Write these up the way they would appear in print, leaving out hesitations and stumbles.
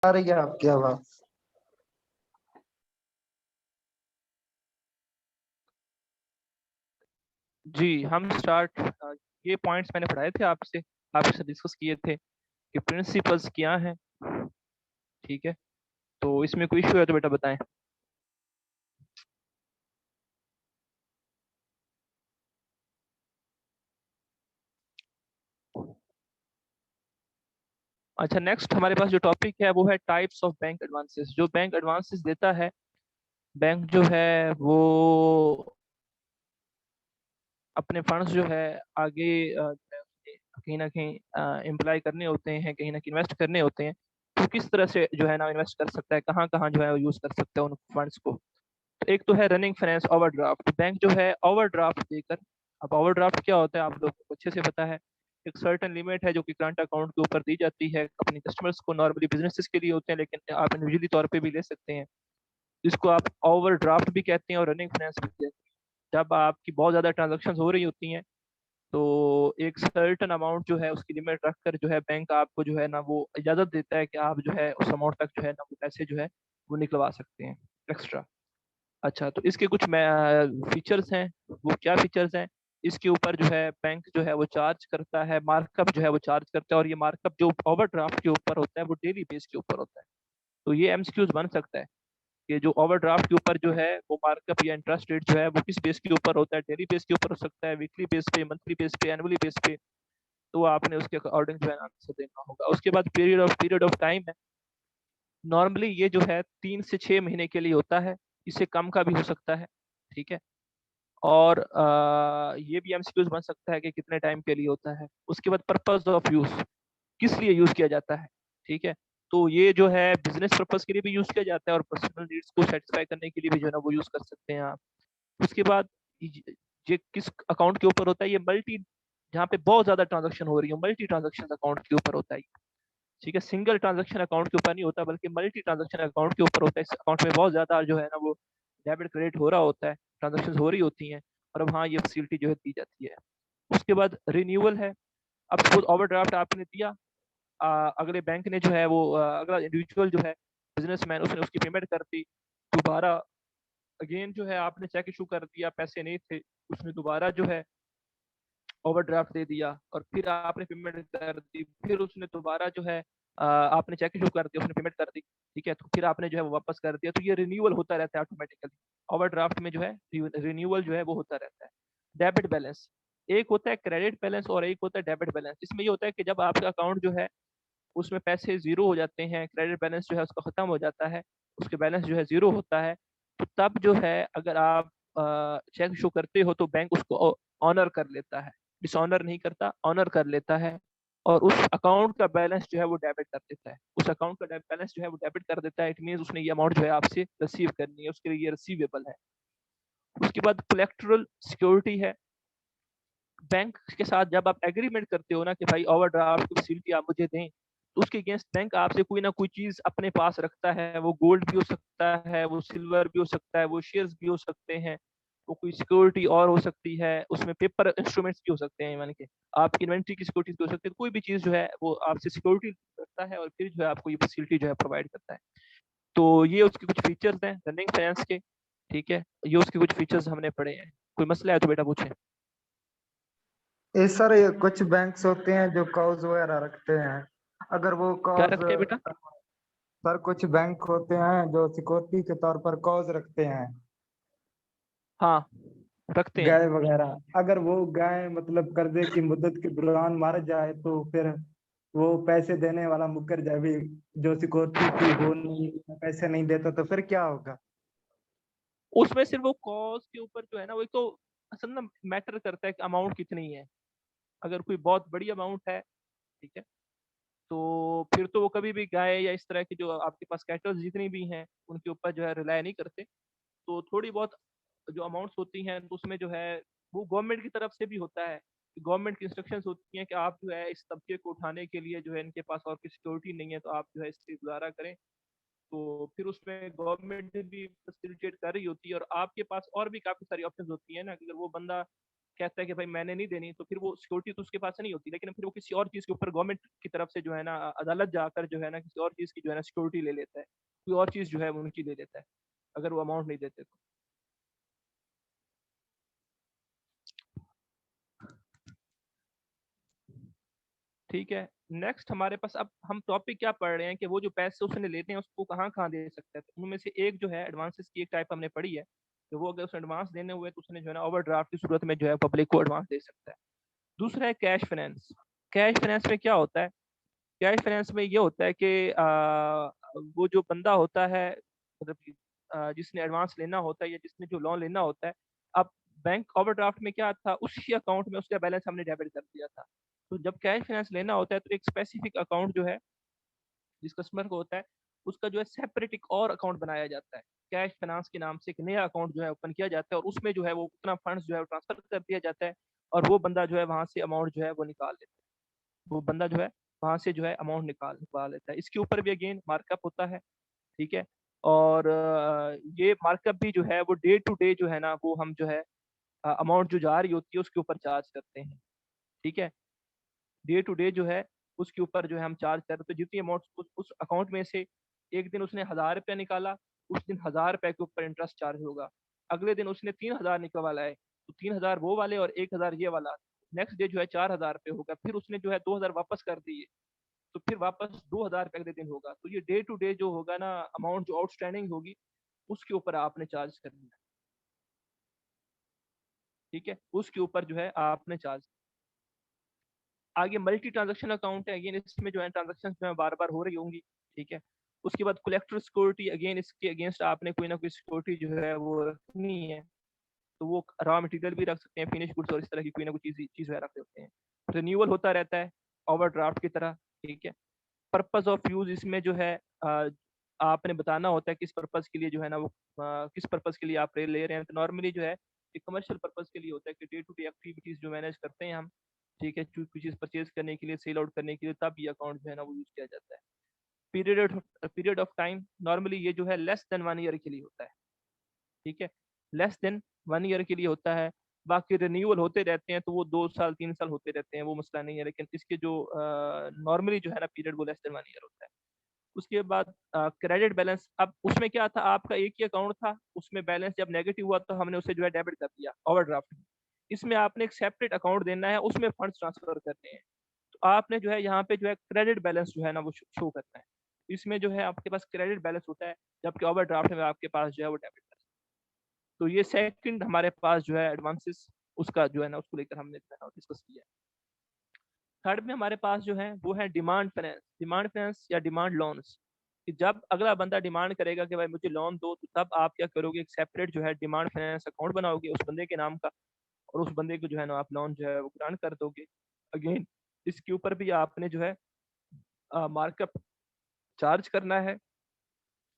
आ रही है आपकी आवाज। जी, हम स्टार्ट ये पॉइंट्स मैंने पढ़ाए थे आपसे, आपके साथ डिस्कस किए थे कि प्रिंसिपल्स क्या हैं, ठीक है? तो इसमें कोई इश्यू है तो बेटा बताएं। अच्छा, नेक्स्ट हमारे पास जो टॉपिक है वो है टाइप्स ऑफ बैंक एडवांसेस। जो बैंक एडवांसेस देता है, बैंक जो है वो अपने फंड्स जो है आगे कहीं ना कहीं इम्प्लाई करने होते हैं, कहीं ना कहीं इन्वेस्ट करने होते हैं। तो किस तरह से जो है ना इन्वेस्ट कर सकता है, कहाँ कहाँ जो है वो यूज़ कर सकता है उन फंड्स को। तो एक तो है रनिंग फाइनेंस ओवरड्राफ्ट। बैंक जो है ओवरड्राफ्ट देकर, अब ओवरड्राफ्ट क्या होता है आप लोगों को अच्छे से पता है। एक सर्टेन लिमिट है जो कि करंट अकाउंट के ऊपर दी जाती है अपने कस्टमर्स को। नॉर्मली बिजनेसेस के लिए होते हैं, लेकिन आप इंडिविजुअली तौर पे भी ले सकते हैं, जिसको आप ओवरड्राफ्ट भी कहते हैं और रनिंग फाइनेंस भी कहते हैं। जब आपकी बहुत ज़्यादा ट्रांजेक्शन हो रही होती हैं तो एक सर्टेन अमाउंट जो है उसकी लिमिट रखकर जो है बैंक आपको जो है ना वो इजाज़त देता है कि आप जो है उस अमाउंट तक जो है ना वो पैसे जो है वो निकलवा सकते हैं एक्स्ट्रा। अच्छा, तो इसके कुछ फीचर्स हैं। वो क्या फीचर्स हैं? इसके ऊपर जो है बैंक जो है वो चार्ज करता है, मार्कअप जो है वो चार्ज करता है, और ये मार्कअप जो ओवरड्राफ्ट के ऊपर होता है वो डेली बेस के ऊपर होता है। तो ये एमसीक्यूज बन सकता है कि जो ओवरड्राफ्ट के ऊपर जो है वो मार्कअप या इंटरेस्ट रेट जो है वो किस बेस के ऊपर होता है। डेली बेस के ऊपर हो सकता है, वीकली बेस पे, मंथली बेस पे, एनुअली बेस पे। तो आपने उसके अकॉर्डिंग जो है आंसर देना होगा। उसके बाद पीरियड ऑफ टाइम है। नॉर्मली ये जो है 3 से 6 महीने के लिए होता है, इससे कम का भी हो सकता है, ठीक है? और ये भी एमसीक्यूज बन सकता है कि कितने टाइम के लिए होता है। उसके बाद पर्पस ऑफ यूज, किस लिए यूज किया जाता है, ठीक है? तो ये जो है बिजनेस पर्पस के लिए भी यूज किया जाता है और पर्सनल नीड्स को सेटिस्फाई करने के लिए भी जो है ना वो यूज कर सकते हैं आप। उसके बाद ये किस अकाउंट के ऊपर होता है? ये मल्टी, जहाँ पे बहुत ज्यादा ट्रांजेक्शन हो रही है, मल्टी ट्रांजेक्शन अकाउंट के ऊपर होता है, ठीक है? सिंगल ट्रांजेक्शन अकाउंट के ऊपर नहीं होता, बल्कि मल्टी ट्रांजेक्शन अकाउंट के ऊपर होता है। इस अकाउंट में बहुत ज्यादा जो है ना वो डेबिट क्रेडिट हो रहा होता है, ट्रांजेक्शन हो रही होती हैं, और अब हाँ ये फैसिलिटी जो है दी जाती है। उसके बाद रिन्यूअल है। अब सपोज ओवरड्राफ्ट आपने दिया, अगले बैंक ने जो है वो अगला इंडिविजुअल जो है बिजनेसमैन, उसने उसकी पेमेंट कर दी। दोबारा अगेन जो है आपने चेक इशू कर दिया, पैसे नहीं थे, उसने दोबारा जो है ओवरड्राफ्ट दे दिया, और फिर आपने पेमेंट कर दी, फिर उसने दोबारा जो है आपने चेक इशू कर दिया, उसने पेमेंट कर दी, ठीक है? तो फिर आपने जो है वो वापस कर दिया। तो ये रिन्यूअल होता रहता है ऑटोमेटिकली। ओवरड्राफ्ट में जो है रिन्यूअल जो है वो होता रहता है। डेबिट बैलेंस, एक होता है क्रेडिट बैलेंस और एक होता है डेबिट बैलेंस। इसमें ये होता है कि जब आपका अकाउंट जो है उसमें पैसे जीरो हो जाते हैं, क्रेडिट बैलेंस जो है उसका खत्म हो जाता है, उसके बैलेंस जो है जीरो होता है, तो तब जो है अगर आप चेक इशू करते हो तो बैंक उसको ऑनर कर लेता है। डिसऑनर नहीं करता, ऑनर कर लेता है, और उस अकाउंट का बैलेंस जो है वो डेबिट कर देता है। उस अकाउंट का बैलेंस जो है वो डेबिट कर देता है। इट मीन उसने ये अमाउंट जो है आपसे रिसीव करनी है, उसके लिए ये रिसीवेबल है। उसके बाद कोलेक्टरल सिक्योरिटी है। बैंक के साथ जब आप एग्रीमेंट करते हो ना कि भाई ओवरड्राफ्ट की फैसिलिटी आप मुझे दें, तो उसके अगेंस्ट बैंक आपसे कोई ना कोई चीज अपने पास रखता है। वो गोल्ड भी हो सकता है, वो सिल्वर भी हो सकता है, वो शेयर्स भी हो सकते हैं, वो कोई सिक्योरिटी और हो सकती है, उसमें पेपर इंस्ट्रूमेंट्स भी हो सकते हैं, यानी कि आपकी इन्वेंट्री की सिक्योरिटी भी हो सकती है। कोई भी चीज जो है वो आपसे सिक्योरिटी करता है और फिर जो है आपको ये फैसिलिटी जो है प्रोवाइड करता है। तो ये उसके कुछ फीचर्स हैं रनिंग फाइनेंस के, ठीक है? ये उसके कुछ फीचर्स हमने पढ़े हैं। कोई मसला है तो बेटा पूछे। ये सर, ये कुछ बैंक्स होते हैं जो कॉज वगैरह रखते हैं। अगर वो क्या कॉज, रखते हैं बेटा? सर कुछ बैंक होते हैं जो सिक्योरिटी के तौर पर कॉज रखते हैं, हाँ, रखते हैं। गाय वगैरह। अगर वो गाय मतलब कर्जे की मुद्दत के दौरान मार जाए तो फिर वो पैसे देने वाला मुकर जाए भी, जो सिक्योरिटी थी वो नहीं, पैसे नहीं देता तो फिर क्या होगा? उसमें सिर्फ वो कॉज के ऊपर जो है ना वो एक तो असल में मैटर करता है कि अमाउंट कितनी है। अगर कोई बहुत बड़ी अमाउंट है, ठीक है, तो फिर तो वो कभी भी गाय या इस तरह की जो आपके पास कैटल्स जितनी भी हैं उनके ऊपर जो है रिलाय नहीं करते। तो थोड़ी बहुत जो अमाउंट्स होती हैं तो उसमें जो है वो गवर्नमेंट की तरफ से भी होता है। गवर्नमेंट की इंस्ट्रक्शंस होती हैं कि आप जो है इस तबके को उठाने के लिए जो है इनके पास और कोई सिक्योरिटी नहीं है, तो आप जो है इससे गुजारा करें। तो फिर उसमें गवर्नमेंट भी फैसिलिटेट कर रही होती है, और आपके पास और भी काफी सारी ऑप्शंस होती है ना। अगर वो बंदा कहता है कि भाई मैंने नहीं देनी, तो फिर वो सिक्योरिटी तो उसके पास नहीं होती, लेकिन फिर वो किसी और चीज़ के ऊपर गवर्नमेंट की तरफ से जो है ना अदालत जाकर जो है ना किसी और चीज़ की जो है ना सिक्योरिटी ले लेता है, कोई और चीज़ जो है वो उनकी ले लेता है, अगर वो अमाउंट नहीं देते तो। ठीक है, नेक्स्ट हमारे पास अब हम टॉपिक क्या पढ़ रहे हैं कि वो जो पैसे उसने लेते हैं उसको कहाँ-कहाँ दे सकता है। तो उनमें से एक जो है एडवांसेस की एक टाइप हमने पढ़ी है, कि वो अगर उसने एडवांस देने हुए तो उसने जो है ना ओवरड्राफ्ट की सूरत में जो है पब्लिक को एडवांस दे सकता है। दूसरा है कैश फाइनेंस। कैश फाइनेंस में क्या होता है? कैश फाइनेंस में ये होता है कि वो जो बंदा होता है, मतलब कि जिसने एडवांस लेना होता है या जिसने जो लोन लेना होता है, अब बैंक ओवरड्राफ्ट में क्या था, उसी अकाउंट में उसका बैलेंस हमने डेबिट कर दिया था। तो जब कैश फाइनेंस लेना होता है तो एक स्पेसिफिक अकाउंट जो है जिस कस्टमर को होता है, उसका जो है सेपरेट एक और अकाउंट बनाया जाता है। कैश फाइनेंस के नाम से एक नया अकाउंट जो है ओपन किया जाता है और उसमें जो है वो उतना फंड्स जो है वो ट्रांसफर कर दिया जाता है और वो बंदा जो है वहाँ से अमाउंट जो है वो निकाल लेता है। वो बंदा जो है वहाँ से जो है अमाउंट निकाल लेता है। इसके ऊपर भी अगेन मार्कअप होता है, ठीक है? और ये मार्कअप भी जो है वो डे टू डे जो है ना वो हम जो है अमाउंट जो जा रही होती है उसके ऊपर चार्ज करते हैं, ठीक है? डे टू डे जो है उसके ऊपर जो है हम चार्ज कर रहे हैं। तो जितनी अमाउंट उस अकाउंट में से एक दिन उसने 1000 रुपया निकाला, उस दिन 1000 रुपए के ऊपर इंटरेस्ट चार्ज होगा। अगले दिन उसने 3000 निकलवा लाए, तो 3000 वो वाले और 1000 ये वाला। नेक्स्ट डे जो है 4000 रुपये होगा, फिर उसने जो है 2000 वापस कर दिए, तो फिर वापस 2000 रुपये अगले दिन होगा। तो ये डे टू डे जो होगा ना अमाउंट जो आउटस्टैंडिंग होगी उसके ऊपर आपने चार्ज करना है, ठीक है? उसके ऊपर जो है आपने चार्ज। आगे मल्टी ट्रांजैक्शन अकाउंट है, अगेन इसमें जो है ट्रांजैक्शन जो है बार-बार हो रही होंगी, ठीक है? उसके बाद कलेक्टर सिक्योरिटी, अगेन इसके अगेंस्ट आपने कोई ना कोई सिक्योरिटी जो है वो रखनी है, तो वो रॉ मटेरियल भी रख सकते हैं, फिनिश गुड्स और इस तरह की कोई ना कोई चीज़ चीज़ वगैरह रख सकते हैं। रिन्यूअल होता रहता है ओवरड्राफ्ट की तरह, ठीक है? पर्पस ऑफ यूज़ इसमें जो है आपने बताना होता है किस पर्पस के लिए जो है ना वो किस पर्पस के लिए आप ले रहे हैं। तो नॉर्मली जो है ये कमर्शियल पर्पस के लिए होता है कि डे टू डे एक्टिविटीज़ जो मैनेज करते हैं हम, ठीक है? कोई चीज़ परचेज़ करने के लिए, सेल आउट करने के लिए, तब ये अकाउंट जो है ना वो यूज़ किया जाता है। पीरियड ऑफ टाइम नॉर्मली ये जो है लेस देन 1 ईयर के लिए होता है, ठीक है? लेस देन 1 ईयर के लिए होता है। बाकी रिन्यूअल होते रहते हैं तो वो 2 साल 3 साल होते रहते हैं, वो मसला नहीं है। लेकिन इसके जो नॉर्मली जो है ना पीरियड वो लेस देन 1 ईयर होता है। उसके बाद क्रेडिट बैलेंस, अब उसमें क्या था, आपका एक ही अकाउंट था, उसमें बैलेंस जब नेगेटिव हुआ तो हमने उसे जो है डेबिट कर दिया ओवरड्राफ्ट में। इसमें आपने एक सेपरेट अकाउंट देना है, उसमें फंड्स ट्रांसफर करने हैं। तो आपने जो है यहाँ पे जो है क्रेडिट बैलेंस जो है ना वो शो करना है। इसमें जो है आपके पास क्रेडिट बैलेंस होता है, जबकि ओवरड्राफ्ट में आपके पास जो है वो डेबिट बैलेंस। तो ये सेकंड हमारे पास जो है एडवांसेस उसका जो है ना उसको लेकर हमने जो है ना डिस्कस किया है। थर्ड में हमारे पास जो है वो है डिमांड फाइनेंस या डिमांड लोन्स। कि जब अगला बंदा डिमांड करेगा कि भाई मुझे लोन दो, तो तब आप क्या करोगे, एक सेपरेट जो है डिमांड फाइनेंस अकाउंट बनाओगे उस बंदे के नाम का, और उस बंदे को जो है ना आप लोन जो है वो ग्रांट कर दोगे। अगेन इसके ऊपर भी आपने जो है मार्कअप चार्ज करना है,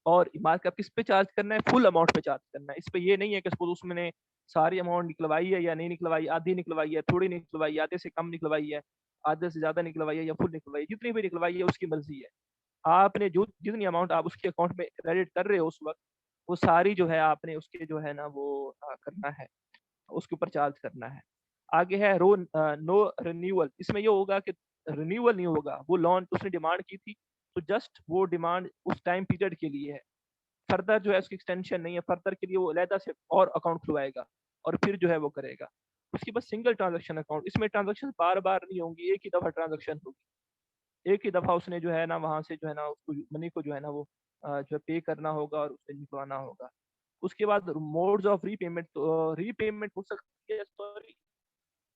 और मार्कअप किस पे चार्ज करना है, फुल अमाउंट पे चार्ज करना है। इस पे ये नहीं है कि सपोज उसने सारी अमाउंट निकलवाई है या नहीं निकलवाई, आधी निकलवाई है, थोड़ी निकलवाई है, आधे से कम निकलवाई है, आधे से ज्यादा निकलवाई है या फुल निकलवाई है, जितनी भी निकलवाई है उसकी मर्जी है। आपने जो जितनी अमाउंट आप उसके अकाउंट में क्रेडिट कर रहे हो उस वक्त, वो सारी जो है आपने उसके जो है ना वो करना है, उसके ऊपर चार्ज करना है। आगे है नो रिन्यूअल। इसमें ये होगा कि रिन्यूअल नहीं होगा, वो लोन उसने डिमांड की थी तो जस्ट वो डिमांड उस टाइम पीरियड के लिए है, फर्दर जो है उसकी एक्सटेंशन नहीं है, फर्दर के लिए वो अलहदा से और अकाउंट खुलवाएगा और फिर जो है वो करेगा। उसके बाद सिंगल ट्रांजैक्शन अकाउंट, इसमें ट्रांजैक्शन बार बार नहीं होंगी, एक ही दफा ट्रांजैक्शन होगी, एक ही दफा उसने जो है ना वहां से जो है ना उसको मनी को जो है ना वो जो है पे करना होगा और उसे निकलवाना होगा। उसके बाद मोड्स ऑफ रीपेमेंट, तो रीपेमेंट हो सकती है, सॉरी,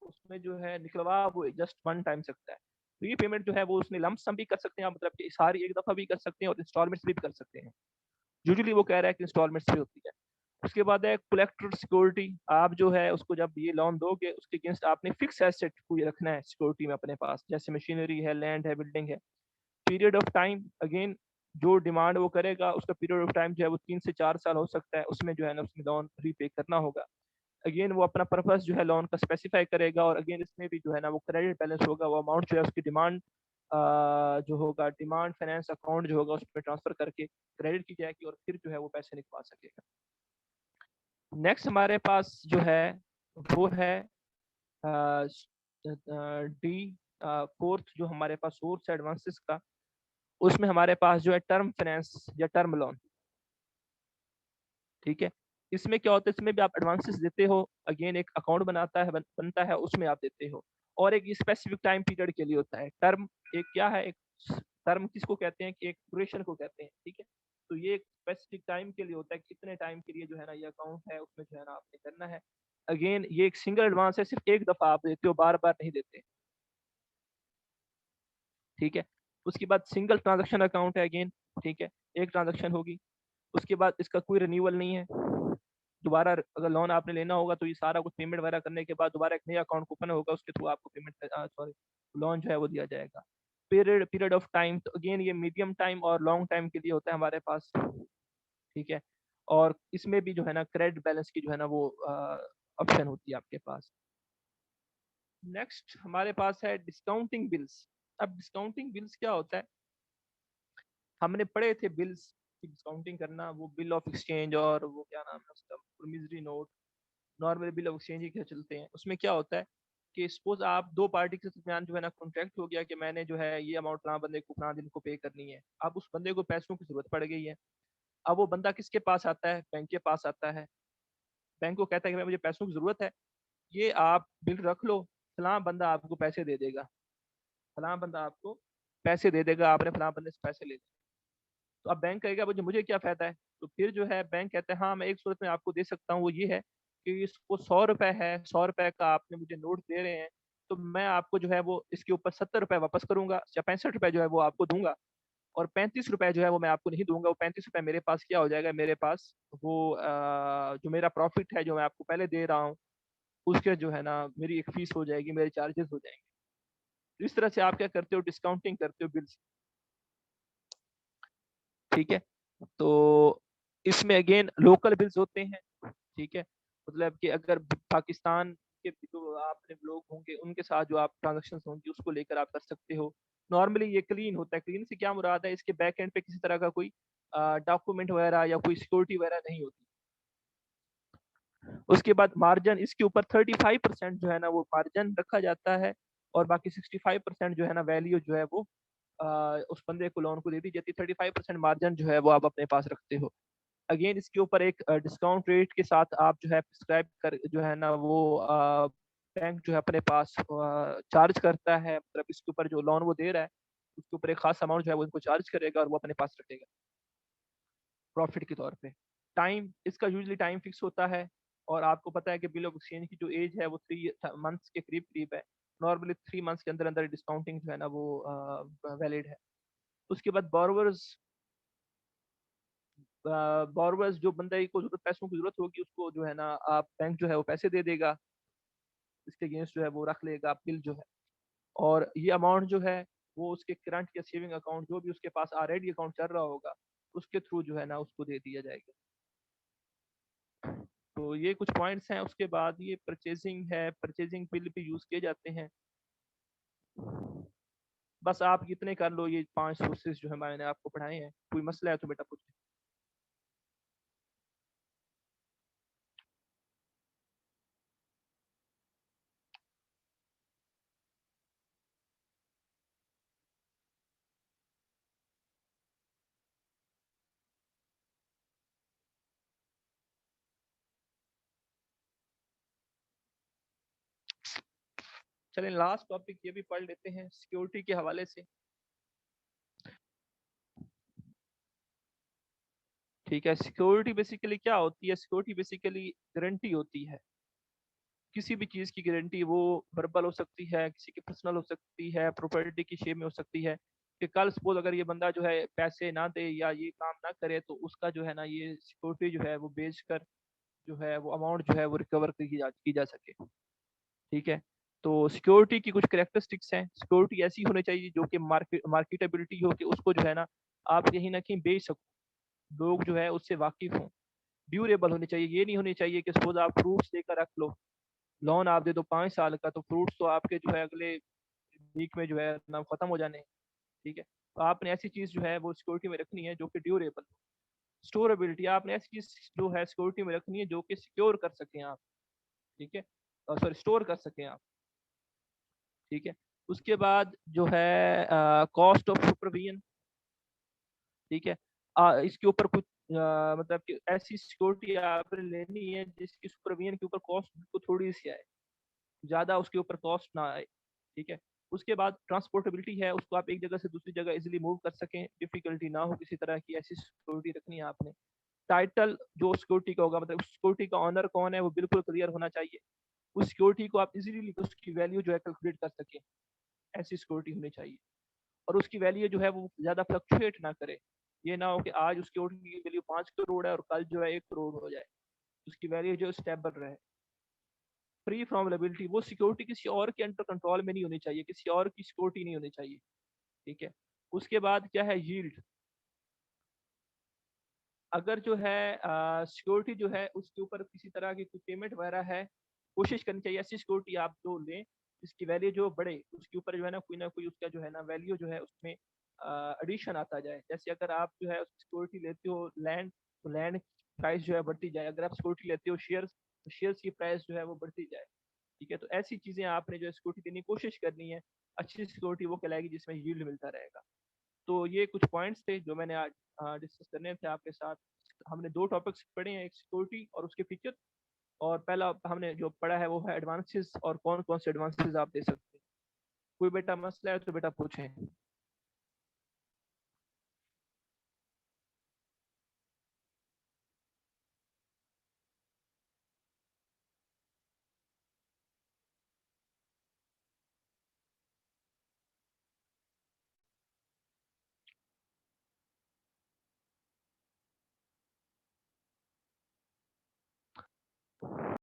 उसमें जो है निकलवा वो जस्ट वन टाइम सकता है। रीपेमेंट जो है वो उसने लंप सम भी कर सकते हैं, मतलब कि सारी एक दफा भी कर सकते हैं और इंस्टॉलमेंट्स भी कर सकते हैं। यूजुअली वो कह रहा है कि इंस्टॉलमेंट्स भी होती है। उसके बाद है कलेक्टर सिक्योरिटी। आप जो है उसको जब ये लोन दोगे उसके अगेंस्ट आपने फिक्स एसेट को ये रखना है सिक्योरिटी में अपने पास, जैसे मशीनरी है, लैंड है, बिल्डिंग है। पीरियड ऑफ टाइम, अगेन जो डिमांड वो करेगा उसका पीरियड ऑफ टाइम जो है वो 3 से 4 साल हो सकता है, उसमें जो है ना उसमें लोन रीपे करना होगा। अगेन वो अपना पर्पस जो है लोन का स्पेसिफाई करेगा, और अगेन इसमें भी जो है ना वो क्रेडिट बैलेंस होगा, वो अमाउंट जो है उसकी डिमांड जो होगा डिमांड फाइनेंस अकाउंट जो होगा उसमें ट्रांसफर करके क्रेडिट की जाएगी और फिर जो है वो पैसे निकलवा सकेगा। नेक्स्ट हमारे पास जो है वो है डी फोर्थ जो हमारे पास सोर्स है एडवांसेस का, उसमें हमारे पास जो है टर्म फाइनेंस या टर्म लोन। ठीक है, इसमें क्या होता है, इसमें भी आप एडवांसेस देते हो, अगेन एक अकाउंट बनता है, उसमें आप देते हो, और एक स्पेसिफिक टाइम पीरियड के लिए होता है टर्म। एक क्या है, एक टर्म किसको कहते हैं कि एक ड्यूरेशन को कहते हैं। ठीक है, तो ये एक स्पेसिफिक टाइम के लिए होता है, कितने टाइम के लिए जो है ना ये अकाउंट है उसमें जो है ना आपने करना है। अगेन ये एक सिंगल एडवांस है, सिर्फ एक दफा आप देते हो, बार बार नहीं देते। ठीक है, उसके बाद सिंगल ट्रांजेक्शन अकाउंट है अगेन। ठीक है, एक ट्रांजेक्शन होगी, उसके बाद इसका कोई रिन्यूअल नहीं है। दोबारा अगर लोन आपने लेना होगा तो ये सारा कुछ पेमेंट वगैरह करने के बाद दोबारा एक नया अकाउंट ओपन होगा, उसके थ्रू आपको पेमेंट सॉरी लोन जो है वो दिया जाएगा। पीरियड ऑफ टाइम, तो अगेन ये मीडियम टाइम और लॉन्ग टाइम के लिए होता है हमारे पास। ठीक है, और इसमें भी जो है ना क्रेडिट बैलेंस की जो है ना वो ऑप्शन होती है आपके पास। नेक्स्ट हमारे पास है डिस्काउंटिंग बिल्स। अब डिस्काउंटिंग बिल्स क्या होता है, हमने पढ़े थे बिल्स की डिस्काउंटिंग करना, वो बिल ऑफ एक्सचेंज और वो क्या नाम है उसका, promissory note, normal bill of exchange ही क्या चलते हैं। उसमें क्या होता है कि सपोज आप दो पार्टी के दरमियान जो है ना कॉन्ट्रैक्ट हो गया कि मैंने जो है ये अमाउंट फलां बंदे को फलां दिन को पे करनी है। अब उस बंदे को पैसों की जरूरत पड़ गई है। अब वो बंदा किसके पास आता है, बैंक के पास आता है। बैंक को कहता है कि भाई मुझे पैसों की जरूरत है, ये आप बिल रख लो, फलां बंदा आपको पैसे दे देगा, फलां बंदा आपको पैसे दे देगा, आपने फलां बंदे से पैसे ले। तो अब बैंक कहेगा मुझे मुझे क्या फायदा है। तो फिर जो है बैंक कहता है हाँ मैं एक सूरत में आपको दे सकता हूँ, वो ये है कि इसको 100 रुपए है, 100 रुपए का आपने मुझे नोट दे रहे हैं, तो मैं आपको जो है वो इसके ऊपर 70 रुपए वापस करूंगा, या 65 रुपए जो है वो आपको दूंगा, और 35 रुपए जो है वो मैं आपको नहीं दूंगा। वो 35 रुपए मेरे पास क्या हो जाएगा, मेरे पास वो जो मेरा प्रॉफिट है जो मैं आपको पहले दे रहा हूँ, उसके जो है ना मेरी एक फीस हो जाएगी, मेरे चार्जेस हो जाएंगे। तो इस तरह से आप क्या करते हो, डिस्काउंटिंग करते हो बिल्स। ठीक है, तो इसमें अगेन लोकल बिल्स होते हैं। ठीक है, मतलब कि अगर पाकिस्तान के जो आपने लोग होंगे उनके साथ जो आप ट्रांजेक्शन होंगी उसको लेकर आप कर सकते हो। नॉर्मली ये क्लीन होता है। क्लीन से क्या मुराद है, इसके बैक एंड पे किसी तरह का कोई डॉक्यूमेंट वगैरह या कोई सिक्योरिटी वगैरह नहीं होती। उसके बाद मार्जिन, इसके ऊपर 35% जो है ना वो मार्जिन रखा जाता है, और बाकी 65% जो है ना वैल्यू जो है वो उस बंदे को लोन को दे दी जाती है। 35% मार्जिन जो है वो आप अपने पास रखते हो। अगेन इसके ऊपर एक डिस्काउंट रेट के साथ आप जो है प्रिस्क्राइब कर जो है ना वो बैंक जो है अपने पास चार्ज करता है, मतलब इसके ऊपर जो लोन वो दे रहा है उसके ऊपर एक खास अमाउंट जो है वो इनको चार्ज करेगा और वो अपने पास रखेगा प्रॉफिट के तौर पे। टाइम इसका यूजली टाइम फिक्स होता है, और आपको पता है कि बिल ऑफ एक्सचेंज की जो एज है वो 3 मंथ्स के करीब करीब है। नॉर्मली 3 मंथ्स के अंदर अंदर डिस्काउंटिंग जो है ना वो वैलिड है। उसके बाद बोरोवर्स जो बंदे को जरूरत पैसों की जरूरत होगी उसको जो है ना आप बैंक जो है वो पैसे दे देगा, इसके अगेंस्ट जो है वो रख लेगा बिल जो है, और ये अमाउंट जो है वो उसके करंट या सेविंग अकाउंट जो भी उसके पास ऑलरेडी अकाउंट चल रहा होगा उसके थ्रू जो है ना उसको दे दिया जाएगा। तो ये कुछ पॉइंट्स हैं। उसके बाद ये परचेजिंग है, परचेजिंग बिल भी यूज किए जाते हैं। बस आप इतने कर लो, ये 5 सोर्सेज जो है मैंने आपको पढ़ाए हैं। कोई मसला है तो बेटा पूछ। चलें लास्ट टॉपिक ये भी पढ़ लेते हैं सिक्योरिटी के हवाले से। ठीक है, सिक्योरिटी बेसिकली क्या होती है, सिक्योरिटी बेसिकली गारंटी होती है, किसी भी चीज़ की गारंटी। वो वर्बल हो सकती है, किसी की पर्सनल हो सकती है, प्रॉपर्टी की शेप में हो सकती है, कि कल सपोज अगर ये बंदा जो है पैसे ना दे या ये काम ना करे तो उसका जो है ना ये सिक्योरिटी जो है वो बेच कर जो है वो अमाउंट जो है वो रिकवर की जा सके। ठीक है, तो सिक्योरिटी की कुछ करेक्टरिस्टिक्स हैं। सिक्योरिटी ऐसी होनी चाहिए जो कि मार्केटेबिलिटी हो, कि उसको जो है ना आप कहीं ना कहीं बेच सको, लोग जो है उससे वाकिफ हों। ड्यूरेबल होनी चाहिए, ये नहीं होनी चाहिए कि सपोज आप फ्रूट्स लेकर रख लो, लोन आप दे दो 5 साल का, तो फ्रूट्स तो आपके जो है अगले वीक में जो है ना खत्म हो जाने हैं। ठीक है, तो आपने ऐसी चीज़ जो है वो सिक्योरिटी में रखनी है जो कि ड्यूरेबल। स्टोरेबिलिटी, आपने ऐसी चीज़ जो है सिक्योरिटी में रखनी है जो कि सिक्योर कर सकें आप। ठीक है, सॉरी स्टोर कर सकें आप। ठीक है। उसके बाद जो है कॉस्ट ऑफ सुपरविजन, ठीक है। इसके ऊपर कुछ मतलब कि ऐसी सिक्योरिटी आपने लेनी है जिसकी सुपरविजन के ऊपर कॉस्ट को थोड़ी सी आए, ज़्यादा उसके ऊपर कॉस्ट ना आए, ठीक है। उसके बाद ट्रांसपोर्टेबिलिटी है, उसको आप एक जगह से दूसरी जगह इजीली मूव कर सकें, डिफिकल्टी ना हो किसी तरह की, ऐसी सिक्योरिटी रखनी है आपने। टाइटल जो सिक्योरिटी का होगा, मतलब सिक्योरिटी का ऑनर कौन है वो बिल्कुल क्लियर होना चाहिए। उस सिक्योरिटी को आप इजीली उसकी वैल्यू जो है कैलकुलेट कर सकें, ऐसी सिक्योरिटी होनी चाहिए। और उसकी वैल्यू जो है वो ज़्यादा फ्लक्चुएट ना करे। ये ना हो कि आज उसकी सिक्योरिटी की वैल्यू 5 करोड़ है और कल जो है 1 करोड़ हो जाए। उसकी वैल्यू जो स्टेबल रहे। फ्री फ्रॉम लायबिलिटी, वो सिक्योरिटी किसी और के अंडर कंट्रोल में नहीं होनी चाहिए, किसी और की सिक्योरिटी नहीं होनी चाहिए, ठीक है। उसके बाद क्या है, यील्ड। अगर जो है सिक्योरिटी जो है उसके ऊपर किसी तरह की कोई पेमेंट वगैरह है, कोशिश करनी चाहिए ऐसी सिक्योरिटी आप जो लें जिसकी वैल्यू जो बढ़े, उसके ऊपर जो है ना कोई उसका जो है ना वैल्यू जो है उसमें एडिशन आता जाए। जैसे अगर आप जो है सिक्योरिटी लेते हो लैंड, तो लैंड प्राइस जो है बढ़ती जाए। अगर आप सिक्योरिटी लेते हो शेयर्स, तो शेयर्स की प्राइस जो है वो बढ़ती जाए, ठीक है। तो ऐसी चीजें आपने जो है सिक्योरिटी देने की कोशिश करनी है। अच्छी सिक्योरिटी वो कहलाएगी जिसमें यील्ड मिलता रहेगा। तो ये कुछ पॉइंट्स थे जो मैंने आज डिस्कस करने थे आपके साथ। हमने दो टॉपिक्स पढ़े हैं, एक सिक्योरिटी और उसके फीचर। और पहला हमने जो पढ़ा है वो है एडवांसेस और कौन कौन से एडवांसेस आप दे सकते हैं। कोई बेटा मसला है तो बेटा पूछें।